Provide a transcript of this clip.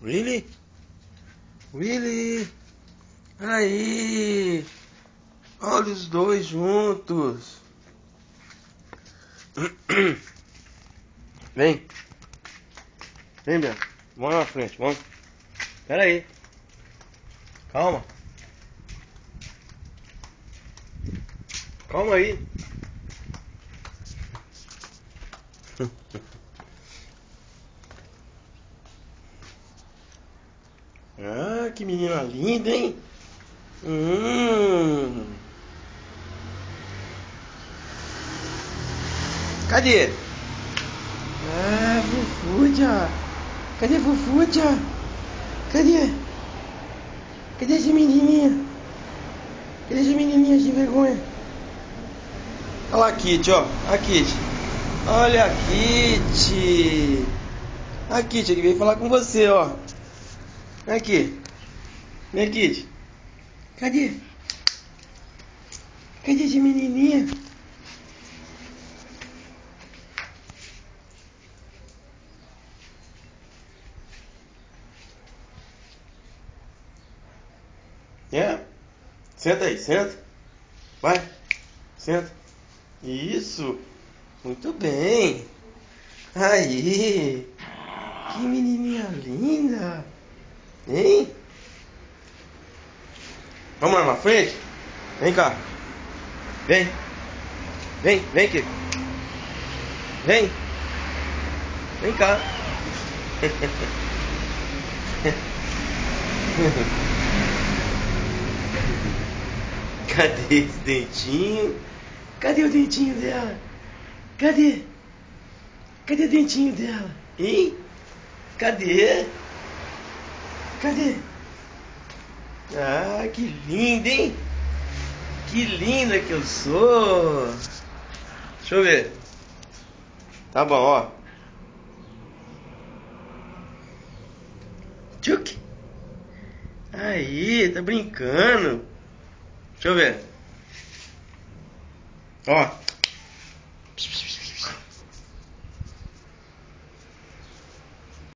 Really? Really? Aí! Olha os dois juntos! Vem! Vem, Bianca! Vamos lá na frente, vamos! Pera aí! Calma! Calma aí! Ah, que menina linda, hein? Cadê? Ah, Fufúdia! Cadê Fufúdia? Cadê? Cadê essa menininha? Cadê essa menininha sem vergonha? Olha lá a Kitty, ó. A Kitty. Olha a Kitty. A Kitty que veio falar com você, ó. Vem aqui. Vem, Kitty. Cadê? Cadê essa menininha? É? Senta aí, senta. Vai. Senta. Isso. Muito bem. Aí. Que menininha linda. Hein? Vamos lá na frente? Vem cá. Vem. Vem, vem aqui. Vem. Vem cá. Cadê esse dentinho? Cadê o dentinho dela? Cadê? Cadê o dentinho dela? Hein? Cadê? Cadê? Ah, que linda, hein? Que linda que eu sou. Deixa eu ver. Tá bom, ó. Tchuk. Aí, tá brincando. Deixa eu ver. Ó.